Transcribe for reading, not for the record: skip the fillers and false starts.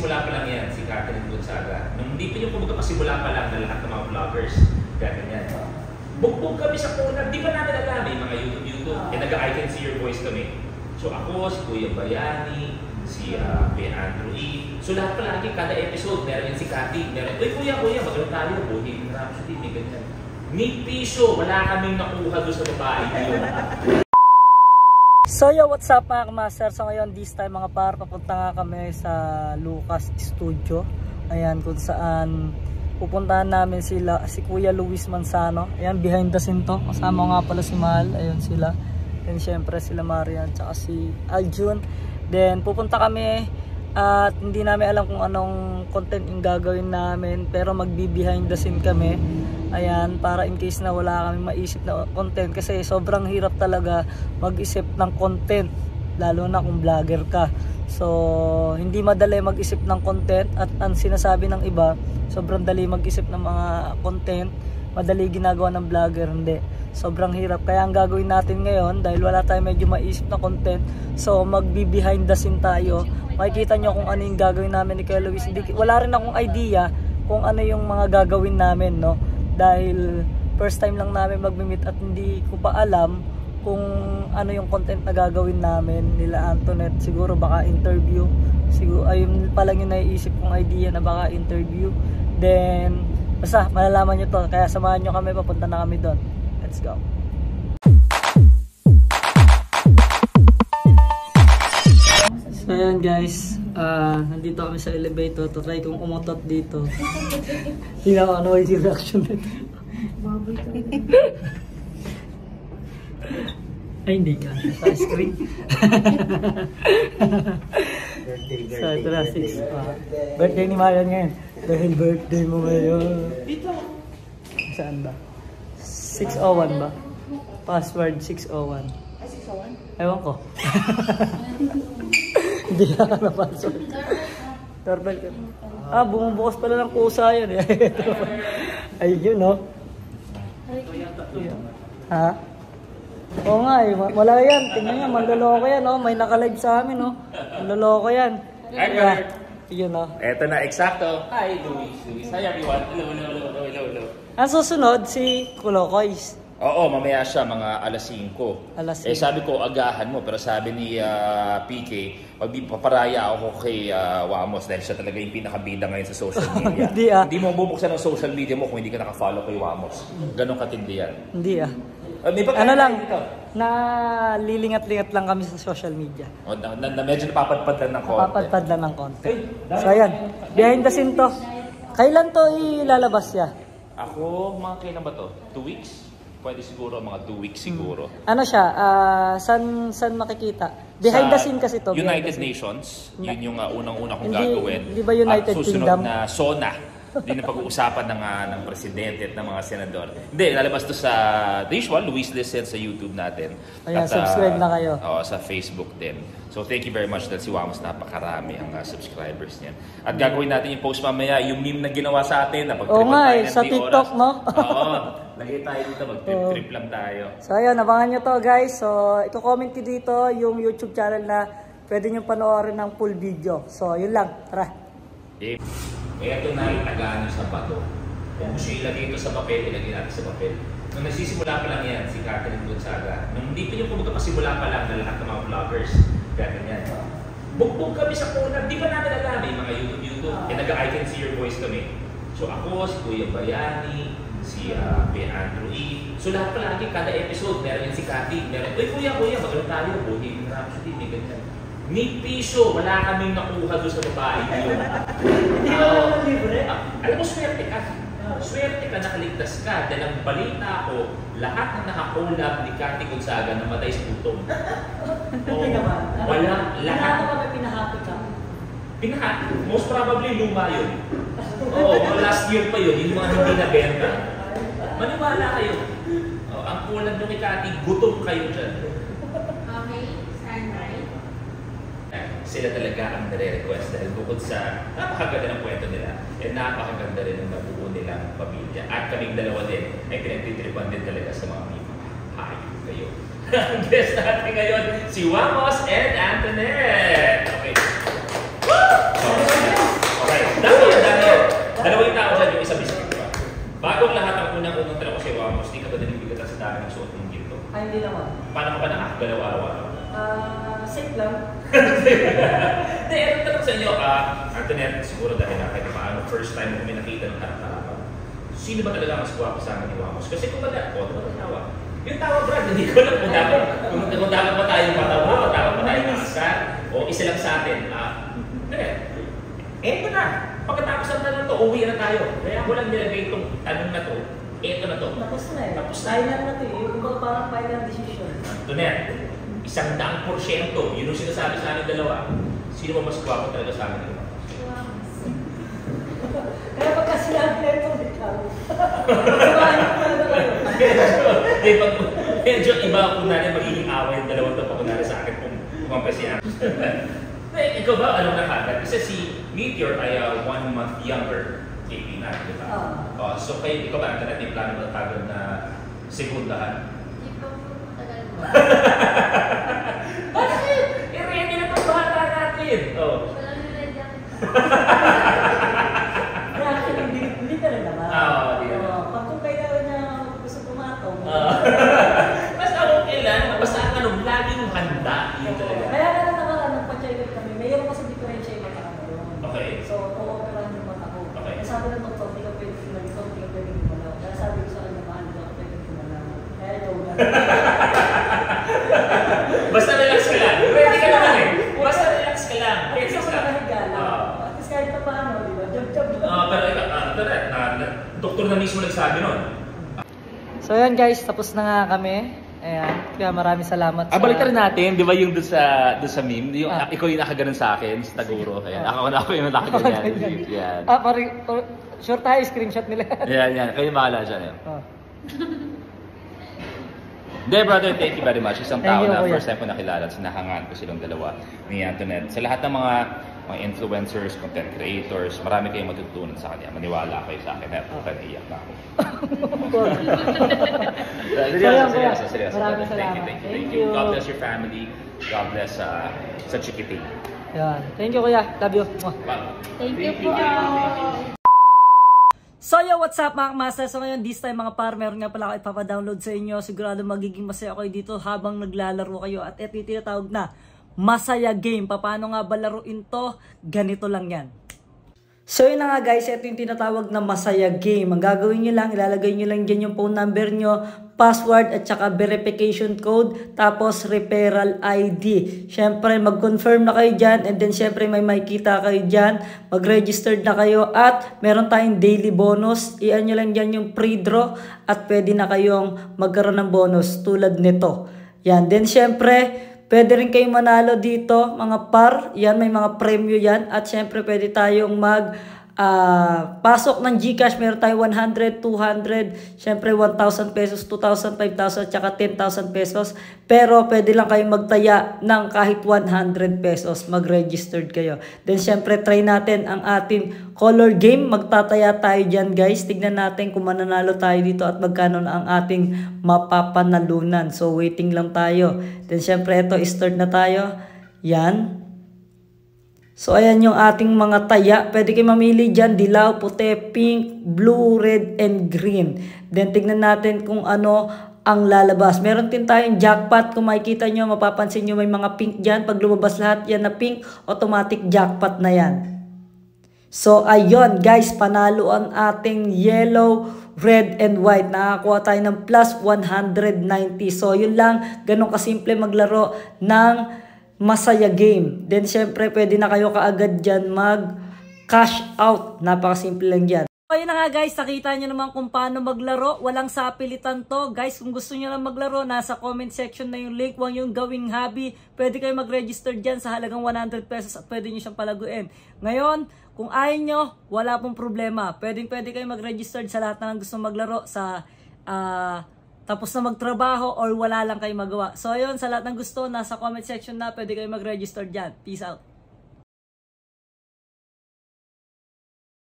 nagsisimula pa lang yan, si Catherine Gonzaga. Nung hindi pa yung kumbaga pasimula pa lang na lahat ng mga vloggers, ganyan. Bugbog kami sa Kunat, di ba namin alam, may mga YouTube, I can see your voice kami. So ako, si Kuya Bayani, si Kuya Andrew E. So lahat pala, kada episode, meron yan si Cathy, meron, uy kuya, magkaroon tayo, buhay na Rhapsody, may ganyan. Ni piso, wala kaming nakuha doon sa babae. So yo, what's up mga kamaster? So ngayon, this time mga par, papunta nga kami sa Lucas Studio. Ayan, kung saan pupuntahan namin si Kuya Luis Manzano. Ayan, behind the scene to. Kasama nga pala si Mahal. Ayan sila. And syempre sila Marian, tsaka si Aljun. Then pupunta kami at hindi namin alam kung anong content yung gagawin namin. Pero magbi-behind the scene kami. Ayan, para in case na wala kami maisip na content. Kasi sobrang hirap talaga mag-isip ng content. Lalo na kung vlogger ka. So, hindi madali mag-isip ng content. At ang sinasabi ng iba, sobrang dali mag-isip ng mga content. Madali ginagawa ng vlogger, hindi. Sobrang hirap. Kaya ang gagawin natin ngayon, dahil wala tayong medyo maisip na content, so magbi-behind the scene tayo. Makikita nyo kung ano yung gagawin namin ni Kuya Luis. Wala rin akong idea kung ano yung mga gagawin namin, no? Dahil first time lang namin mag-meet at hindi ko pa alam kung ano yung content na gagawin namin nila Antoinette. Siguro baka interview. Siguro ayun pa lang yung naiisip kong idea na baka interview. Then basta malalaman nyo to. Kaya samahan nyo kami, papunta na kami doon. Let's go. So ayan guys, nandito kami sa elevator to try kong umutot dito. Tingnan ko ano yung reaction nito. Ay hindi ka, sa screen. So ito na 6. Birthday ni Marian ngayon. Dahil birthday mo ngayon. Dito. Saan ba? 601 ba? Password 601. Ay 601? Ewan ko. Hindi na password. Doorbell ka. Bumubukas pala ng kusa yan eh. Ayun no. Ha? Oo nga eh. Wala yan. Tingnan nyo. Manloloko yan no. May nakalive sa amin no. Manloloko yan. Yun no. Eto na, eksakto. Hi Luis. Hi everyone. Hello. Ang susunod si Kulokoys. Oo, mamaya siya mga alas 5. Alas 5. Eh sabi ko agahan mo, pero sabi ni PK, paparaya ako kay Wamos dahil siya talaga yung pinakabida ngayon sa social media. Hindi mo bubuksan ng social media mo kung hindi ka nakafollow kay Wamos. Ganon katindi yan. Hindi Ano lang dito? Na lilingat-lingat lang kami sa social media. Na medyo napapadpad lang ng konti. Napapadpad lang ng konti. So ayan, behind the scene to. Kailan to ilalabas siya? Ako, mga kailan ba to? 2 weeks? Pwede siguro, mga 2 weeks siguro. Ano siya? Saan makikita? Behind the scene kasi to. United Nations. Yun yung unang-una kong gagawin. Hindi ba United At susunod Kingdom? na SONA. Hindi na pag-uusapan ng presidente at ng mga senador. Hindi, lalabas to sa the usual, Luis Listen sa YouTube natin. Ayan, subscribe na kayo. Sa Facebook din. So thank you very much dahil si Wamos napakarami ang subscribers niyan. At gagawin natin yung post mamaya, yung meme na ginawa sa atin na pag-tripan tayo ng sa TikTok, no? Oo, lagay tayo dito, mag-trip lang tayo. So ayun, abangan nyo to guys. So ito-comment nyo dito yung YouTube channel na pwede nyo panoorin ng full video. So yun lang, tara. Okay. Ito na itagaan nyo sa bato. Kung gusto ilagay ito sa papel, ilagay natin sa papel. Nung nagsisimula pa lang yan, si Catherine Gonzaga. Nung hindi pa yung kumbaga pasimula pa lang na lahat ng mga vloggers, ganyan. Bugbog kami sa Kunat, di ba namin alam, may mga YouTube. I can see your voice kami. So ako, si Kuya Bayani, si Kuya Andrew E. So lahat pala, kada episode, meron yan si Cathy, meron, uy kuya, magkaroon tayo, buhay na Rhapsody, may ganyan. Ni piso, wala kaming nakuha doon sa babae. Hindi ba naman libre? Alam mo, swerte ka. Swerte ka, nakaligtas ka. Dahil ang balita ko, lahat na nakakolab ni Cathy Gonzaga namatay sa gutom. Wala, lahat. Wala ka pinahati ka? Pinahati? Most probably luma yun. Last year pa yun, yung mga hindi nabenta. Maniwala kayo. Ang kolab nyo kay Cathy, gutom kayo dyan. Sila talaga ang nare-request dahil bukod sa napakaganda ng kwento nila, napakaganda rin ng nabuo nilang pamilya. At kaming dalawa din ay pinagtitripan din talaga sa mga mima. Hayop kayo. Ang guest natin ngayon, si Wamos and Antoinette! Okay. Woo! Hindi naman. Paano ka nakakagalaw araw-araw? Safe lang. Hindi, ano tanong sa inyo, Antoinette, siguro dahil na kahit paano, first time mo kami nakita ng harap-harapan. Sino ba talaga mas guwapo sa amin ni Wamos? Kasi kung baga, o, diba tawa? Yung tawa, Brad, hindi ko alam kung dapat pa tayong matawa, o dapat pa tayong maskar, o isa lang sa atin. Eto na, pagkatapos ng tanong to, uwi na tayo. Kaya ko lang nilagay itong tanong na to, eto na to. Tapos na eh. Tapos na. Final na to eh. Yung parang final decision. Antoinette, 100%, yun yung sinasabi sa amin dalawa. Sino ba mas guwapo talaga sa amin dalawa? Kaya pagka sinabi na ito, ikaw. Sabahin ko talaga kayo. Medyo iba kung natin magiging away yung dalawang ito pa kung natin sa akin kung kumampasyan. Ikaw ba, alam na kagad? Kasi si Meteor ay 1 month younger KP na, di ba? So kayo, ikaw ba, Antoinette, may plano mo tagad na segundahan? Hindi pa po matagal mo. Bakit? I-ready na itong bata natin! Walang ready ako. Hindi ka rin naman. Hindi ka naman. Pag kung kailangan niya gusto pumatong. Basta okay lang. Basta ang laging handa. Yun talaga. Kaya nga naman, nagpa-check up kami. Mayroon kasi differentiate mata ko. Okay. So, o-operahan yung mata ko. Okay. Sabi ng doktor, hindi ka pwede pinalito, hindi ka pwede gumalaw. Kaya sabi ko sa kanya, mahal, hindi ka pwede gumalaw. Kaya joke lang. Basta relax ka lang. Ready ka naman eh. Basta relax ka lang. At least ako nakahiga lang. At least kahit pa paano, di ba? Job-job lang. Pero doktor na mismo nagsabi nun. So yan guys, tapos na nga kami. Ayan, kaya maraming salamat sa... Balik rin natin, di ba yung doon sa meme? Yung, ikaw yung nakaganon sa akin, sa Taguro. Ayan. Ako yung nakaganon. Yan. Sure tayo, screenshot nila. Yan. Kayo mahala dyan. Hindi, brother, thank you very much. Isang tao na first time ko nakilala at sinahangaan ko silang dalawa ni Antoinette. Sa lahat ng mga influencers, content creators, marami kayong matutunan sa kanya. Maniwala kayo sa akin. Kaya naiyak na ako. Seryoso. Maraming salamat. Thank you. God bless your family. God bless sa Chikiting. Yan. Thank you, kuya. Love you. Thank you po. So yo, what's up mga master? So ngayon, this time mga par, meron nga pala ako ipapadownload sa inyo. Sigurado magiging masaya kayo dito habang naglalaro kayo. At ito yung tinatawag na Masaya Game. Paano nga ba laruin to? Ganito lang yan. So yun na nga guys, ito yung tinatawag na Masaya Game. Ang gagawin nyo lang, ilalagay nyo lang dyan yung phone number nyo, password at saka verification code, tapos referral ID. Syempre mag-confirm na kayo dyan and then syempre may makikita kayo dyan, mag-registered na kayo at meron tayong daily bonus. Iyan nyo lang dyan yung pre-draw at pwede na kayong magkaroon ng bonus tulad nito. Yan, then syempre pwede rin kayong manalo dito, mga par. Yan, may mga premyo yan. At syempre, pwede tayong pasok ng GCash. Meron tayong 100, 200, syempre 1,000 pesos, 2,000, 5,000, tsaka 10,000 pesos. Pero pwede lang kayong magtaya ng kahit 100 pesos. Mag-registered kayo. Then syempre, try natin ang ating color game. Magtataya tayo dyan, guys. Tignan natin kung mananalo tayo dito at magkano na ang ating mapapanalunan. So, waiting lang tayo. Then syempre, ito, start na tayo. Yan. So, ayan yung ating mga taya. Pwede kayo mamili dyan. Dilaw, puti, pink, blue, red, and green. Then, tignan natin kung ano ang lalabas. Meron din tayong jackpot. Kung makikita nyo, mapapansin nyo may mga pink dyan. Pag lumabas lahat yan na pink, automatic jackpot na yan. So, ayun guys, panalo ang ating yellow, red, and white. Nakakuha tayo ng plus 190. So, yun lang. Ganun kasimple maglaro ng Masaya Game. Then, syempre, pwede na kayo kaagad dyan mag-cash out. Napakasimple lang dyan. So, ayun na nga guys, nakita nyo naman kung paano maglaro. Walang sapilitan to. Guys, kung gusto nyo lang maglaro, nasa comment section na yung link. Huwag yung gawing hobby. Pwede kayo mag-register dyan sa halagang 100 pesos at pwede nyo siyang palaguin. Ngayon, kung ayaw nyo, wala pong problema. Pwede kayo mag-register sa lahat na gusto maglaro sa tapos na magtrabaho or wala lang kayo magawa. So ayun, sa lahat ng gusto, nasa comment section na pwede kayo mag-register dyan. Peace out.